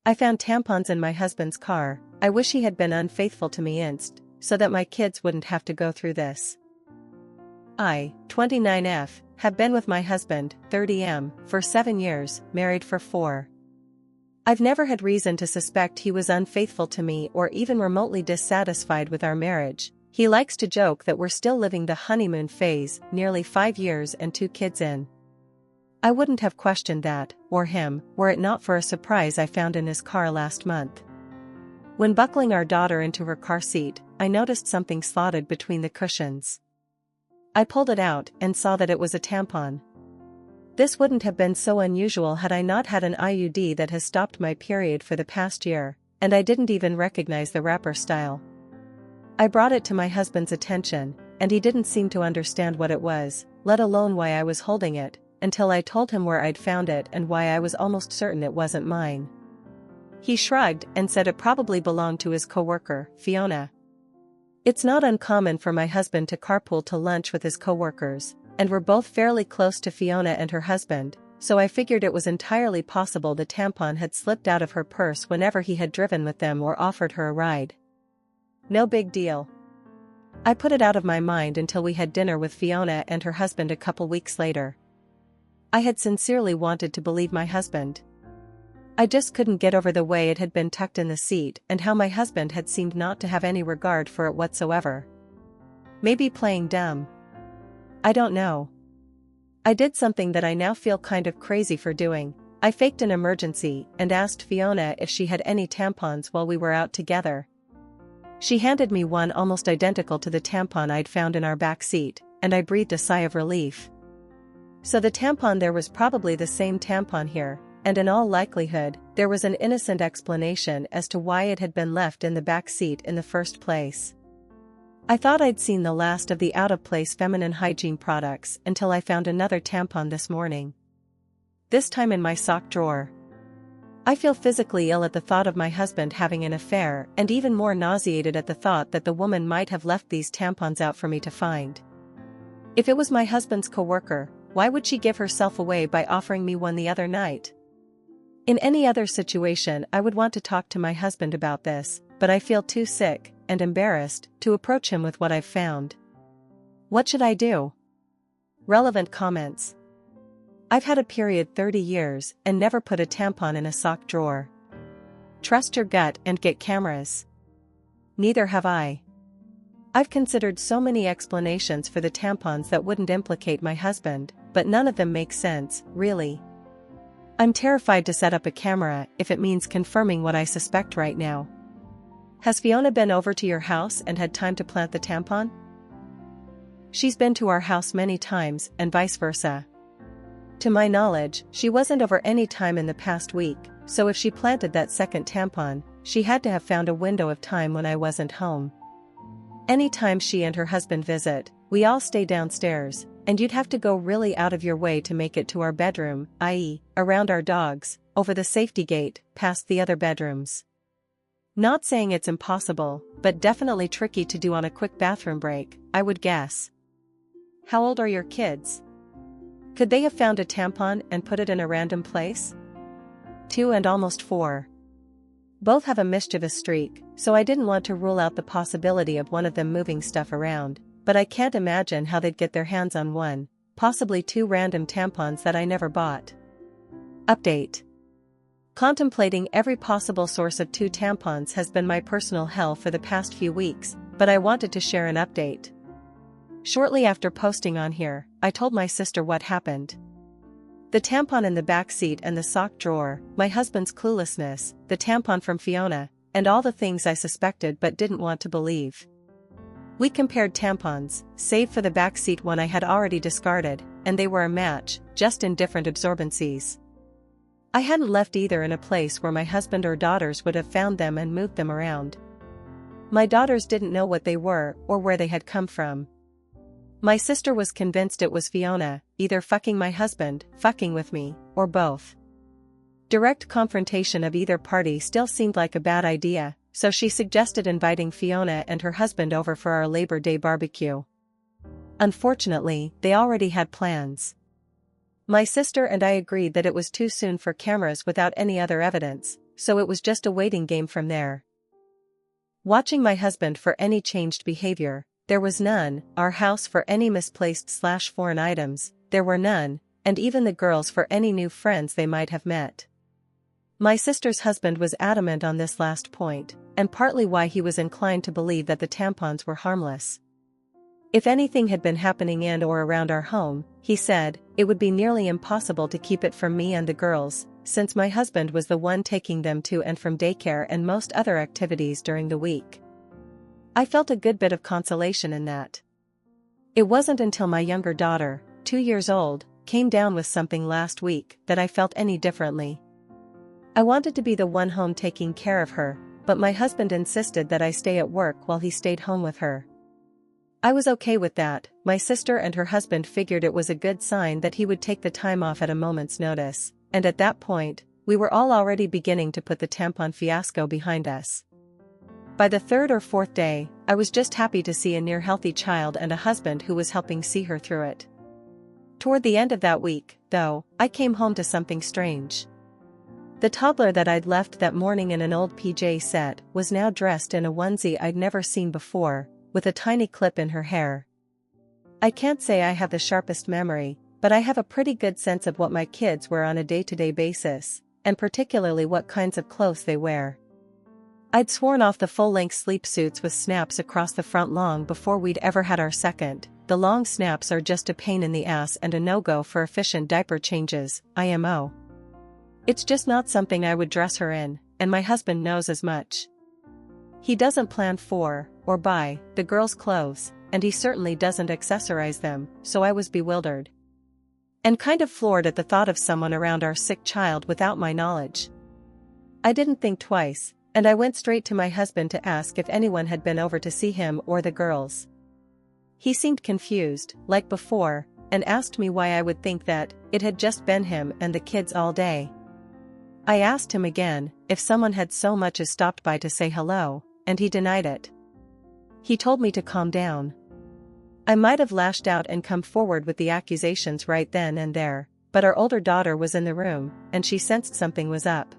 I found tampons in my husband's car. I wish he had been unfaithful to me INSTED, so that my kids wouldn't have to go through this. I, 29F, have been with my husband, 30M, for 7 years, married for 4. I've never had reason to suspect he was unfaithful to me or even remotely dissatisfied with our marriage. He likes to joke that we're still living the honeymoon phase, nearly 5 years and 2 kids in. I wouldn't have questioned that, or him, were it not for a surprise I found in his car last month. When buckling our daughter into her car seat, I noticed something slotted between the cushions. I pulled it out and saw that it was a tampon. This wouldn't have been so unusual had I not had an IUD that has stopped my period for the past year, and I didn't even recognize the wrapper style. I brought it to my husband's attention, and he didn't seem to understand what it was, let alone why I was holding it, until I told him where I'd found it and why I was almost certain it wasn't mine. He shrugged and said it probably belonged to his coworker, Fiona. It's not uncommon for my husband to carpool to lunch with his coworkers, and we're both fairly close to Fiona and her husband, so I figured it was entirely possible the tampon had slipped out of her purse whenever he had driven with them or offered her a ride. No big deal. I put it out of my mind until we had dinner with Fiona and her husband a couple weeks later. I had sincerely wanted to believe my husband. I just couldn't get over the way it had been tucked in the seat and how my husband had seemed not to have any regard for it whatsoever. Maybe playing dumb. I don't know. I did something that I now feel kind of crazy for doing. I faked an emergency and asked Fiona if she had any tampons while we were out together. She handed me one almost identical to the tampon I'd found in our back seat, and I breathed a sigh of relief. So the tampon there was probably the same tampon here, and in all likelihood, there was an innocent explanation as to why it had been left in the back seat in the first place. I thought I'd seen the last of the out-of-place feminine hygiene products until I found another tampon this morning. This time in my sock drawer. I feel physically ill at the thought of my husband having an affair and even more nauseated at the thought that the woman might have left these tampons out for me to find. If it was my husband's coworker, why would she give herself away by offering me one the other night? In any other situation I would want to talk to my husband about this, but I feel too sick and embarrassed to approach him with what I've found. What should I do? Relevant comments. I've had a period 30 years and never put a tampon in a sock drawer. Trust your gut and get cameras. Neither have I. I've considered so many explanations for the tampons that wouldn't implicate my husband, but none of them make sense, really. I'm terrified to set up a camera if it means confirming what I suspect right now. Has Fiona been over to your house and had time to plant the tampon? She's been to our house many times and vice versa. To my knowledge, she wasn't over any time in the past week, so if she planted that second tampon, she had to have found a window of time when I wasn't home. Anytime she and her husband visit, we all stay downstairs, and you'd have to go really out of your way to make it to our bedroom, i.e., around our dogs, over the safety gate, past the other bedrooms. Not saying it's impossible, but definitely tricky to do on a quick bathroom break, I would guess. How old are your kids? Could they have found a tampon and put it in a random place? 2 and almost 4. Both have a mischievous streak, so I didn't want to rule out the possibility of one of them moving stuff around, but I can't imagine how they'd get their hands on one, possibly 2 random tampons that I never bought. Update. Contemplating every possible source of 2 tampons has been my personal hell for the past few weeks, but I wanted to share an update. Shortly after posting on here, I told my sister what happened. The tampon in the back seat and the sock drawer, my husband's cluelessness, the tampon from Fiona, and all the things I suspected but didn't want to believe. We compared tampons, save for the back seat one I had already discarded, and they were a match, just in different absorbencies. I hadn't left either in a place where my husband or daughters would have found them and moved them around. My daughters didn't know what they were or where they had come from. My sister was convinced it was Fiona, either fucking my husband, fucking with me, or both. Direct confrontation of either party still seemed like a bad idea, so she suggested inviting Fiona and her husband over for our Labor Day barbecue. Unfortunately, they already had plans. My sister and I agreed that it was too soon for cameras without any other evidence, so it was just a waiting game from there. Watching my husband for any changed behavior, there was none, our house for any misplaced/foreign items, there were none, and even the girls for any new friends they might have met. My sister's husband was adamant on this last point, and partly why he was inclined to believe that the tampons were harmless. If anything had been happening in or around our home, he said, it would be nearly impossible to keep it from me and the girls, since my husband was the one taking them to and from daycare and most other activities during the week. I felt a good bit of consolation in that. It wasn't until my younger daughter, 2 years old, came down with something last week that I felt any differently. I wanted to be the one home taking care of her, but my husband insisted that I stay at work while he stayed home with her. I was okay with that. My sister and her husband figured it was a good sign that he would take the time off at a moment's notice, and at that point, we were all already beginning to put the tampon fiasco behind us. By the 3rd or 4th day, I was just happy to see a near-healthy child and a husband who was helping see her through it. Toward the end of that week, though, I came home to something strange. The toddler that I'd left that morning in an old PJ set was now dressed in a onesie I'd never seen before, with a tiny clip in her hair. I can't say I have the sharpest memory, but I have a pretty good sense of what my kids wear on a day-to-day basis, and particularly what kinds of clothes they wear. I'd sworn off the full-length sleep suits with snaps across the front long before we'd ever had our second. The long snaps are just a pain in the ass and a no-go for efficient diaper changes, IMO. It's just not something I would dress her in, and my husband knows as much. He doesn't plan for, or buy, the girls' clothes, and he certainly doesn't accessorize them, so I was bewildered. And kind of floored at the thought of someone around our sick child without my knowledge. I didn't think twice, and I went straight to my husband to ask if anyone had been over to see him or the girls. He seemed confused, like before, and asked me why I would think that it had just been him and the kids all day. I asked him again if someone had so much as stopped by to say hello, and he denied it. He told me to calm down. I might have lashed out and come forward with the accusations right then and there, but our older daughter was in the room, and she sensed something was up.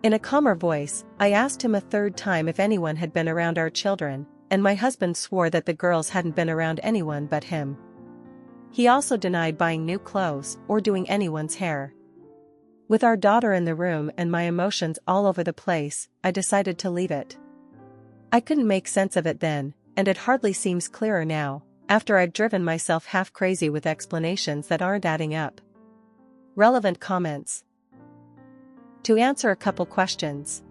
In a calmer voice, I asked him a 3rd time if anyone had been around our children, and my husband swore that the girls hadn't been around anyone but him. He also denied buying new clothes or doing anyone's hair. With our daughter in the room and my emotions all over the place, I decided to leave it. I couldn't make sense of it then, and it hardly seems clearer now, after I'd driven myself half crazy with explanations that aren't adding up. Relevant comments. To answer a couple questions.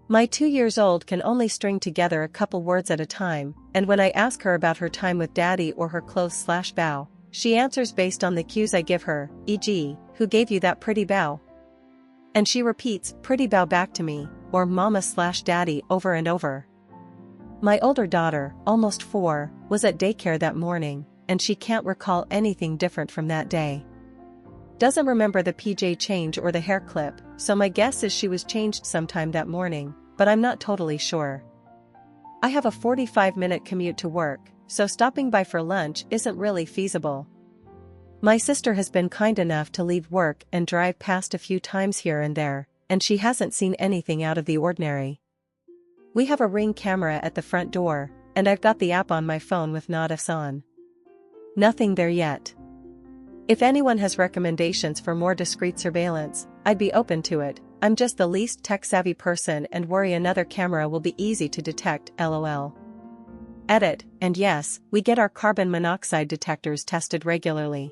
My 2 years old can only string together a couple words at a time, and when I ask her about her time with daddy or her clothes/bow, she answers based on the cues I give her, e.g., who gave you that pretty bow? And she repeats pretty bow back to me, or mama/daddy over and over. My older daughter, almost 4, was at daycare that morning, and she can't recall anything different from that day. Doesn't remember the PJ change or the hair clip, so my guess is she was changed sometime that morning, but I'm not totally sure. I have a 45-minute commute to work, so stopping by for lunch isn't really feasible. My sister has been kind enough to leave work and drive past a few times here and there, and she hasn't seen anything out of the ordinary. We have a Ring camera at the front door, and I've got the app on my phone with notifs on. Nothing there yet. If anyone has recommendations for more discreet surveillance, I'd be open to it. I'm just the least tech-savvy person and worry another camera will be easy to detect, lol. Edit, and yes, we get our carbon monoxide detectors tested regularly.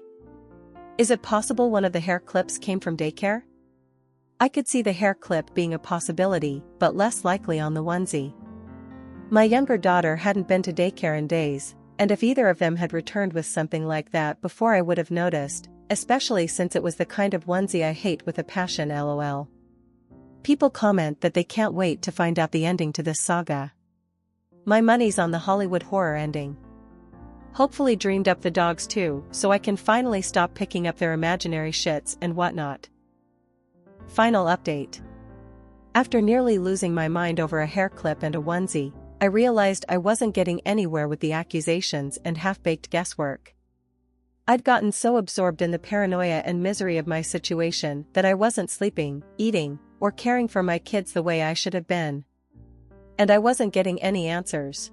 Is it possible one of the hair clips came from daycare? I could see the hair clip being a possibility, but less likely on the onesie. My younger daughter hadn't been to daycare in days, and if either of them had returned with something like that before I would have noticed, especially since it was the kind of onesie I hate with a passion, lol. People comment that they can't wait to find out the ending to this saga. My money's on the Hollywood horror ending. Hopefully dreamed up the dogs too, so I can finally stop picking up their imaginary shits and whatnot. Final update. After nearly losing my mind over a hair clip and a onesie, I realized I wasn't getting anywhere with the accusations and half-baked guesswork. I'd gotten so absorbed in the paranoia and misery of my situation that I wasn't sleeping, eating, or caring for my kids the way I should have been. And I wasn't getting any answers.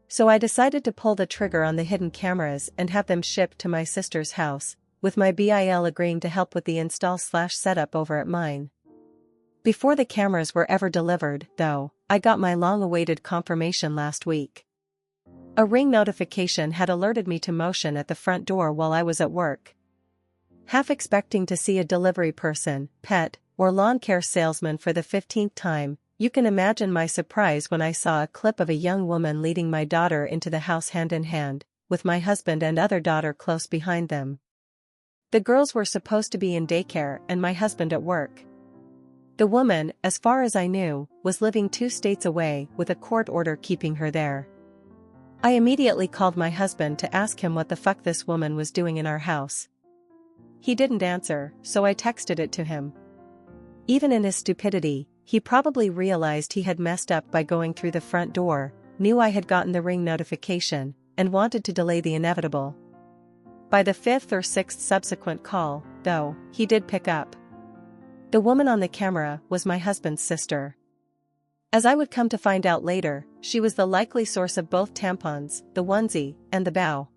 So I decided to pull the trigger on the hidden cameras and have them shipped to my sister's house, with my BIL agreeing to help with the install/setup over at mine. Before the cameras were ever delivered, though, I got my long-awaited confirmation last week. A ring notification had alerted me to motion at the front door while I was at work. Half expecting to see a delivery person, pet, or lawn care salesman for the 15th time, you can imagine my surprise when I saw a clip of a young woman leading my daughter into the house hand in hand, with my husband and other daughter close behind them. The girls were supposed to be in daycare and my husband at work. The woman, as far as I knew, was living 2 states away with a court order keeping her there. I immediately called my husband to ask him what the fuck this woman was doing in our house. He didn't answer, so I texted it to him. Even in his stupidity, he probably realized he had messed up by going through the front door, knew I had gotten the ring notification, and wanted to delay the inevitable. By the 5th or 6th subsequent call, though, he did pick up. The woman on the camera was my husband's sister. As I would come to find out later, she was the likely source of both tampons, the onesie, and the bow.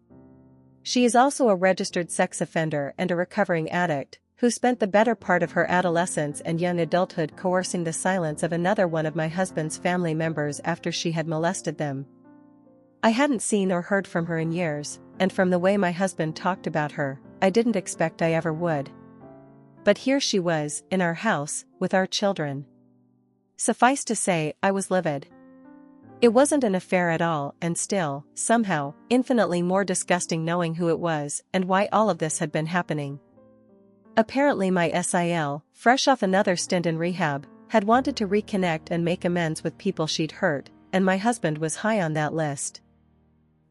She is also a registered sex offender and a recovering addict, who spent the better part of her adolescence and young adulthood coercing the silence of another one of my husband's family members after she had molested them. I hadn't seen or heard from her in years, and from the way my husband talked about her, I didn't expect I ever would. But here she was, in our house, with our children. Suffice to say, I was livid. It wasn't an affair at all, and still, somehow, infinitely more disgusting knowing who it was and why all of this had been happening. Apparently my SIL, fresh off another stint in rehab, had wanted to reconnect and make amends with people she'd hurt, and my husband was high on that list.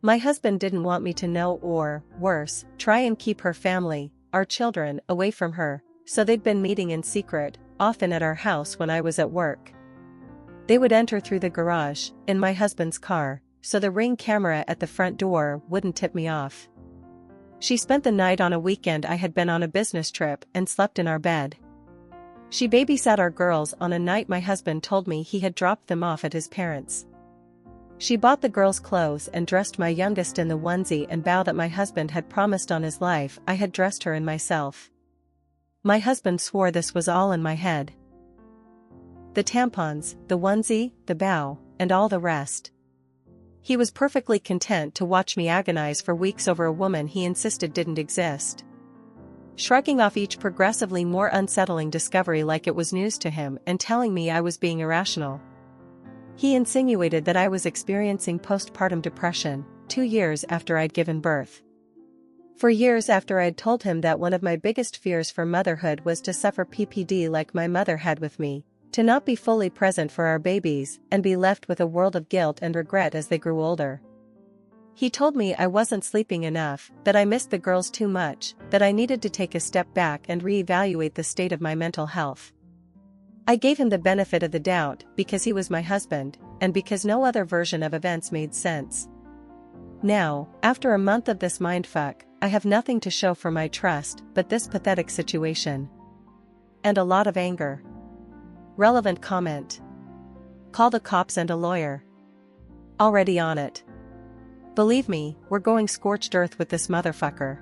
My husband didn't want me to know or, worse, try and keep her family, our children, away from her, so they'd been meeting in secret, often at our house when I was at work. They would enter through the garage, in my husband's car, so the ring camera at the front door wouldn't tip me off. She spent the night on a weekend I had been on a business trip and slept in our bed. She babysat our girls on a night my husband told me he had dropped them off at his parents'. She bought the girls' clothes and dressed my youngest in the onesie and bow that my husband had promised on his life I had dressed her in myself. My husband swore this was all in my head. The tampons, the onesie, the bow, and all the rest. He was perfectly content to watch me agonize for weeks over a woman he insisted didn't exist. Shrugging off each progressively more unsettling discovery like it was news to him and telling me I was being irrational. He insinuated that I was experiencing postpartum depression, 2 years after I'd given birth. For years after I'd told him that one of my biggest fears for motherhood was to suffer PPD like my mother had with me, to not be fully present for our babies and be left with a world of guilt and regret as they grew older. He told me I wasn't sleeping enough, that I missed the girls too much, that I needed to take a step back and reevaluate the state of my mental health. I gave him the benefit of the doubt because he was my husband, and because no other version of events made sense. Now, after a month of this mindfuck, I have nothing to show for my trust but this pathetic situation. And a lot of anger. Relevant comment. Call the cops and a lawyer. Already on it. Believe me, we're going scorched earth with this motherfucker.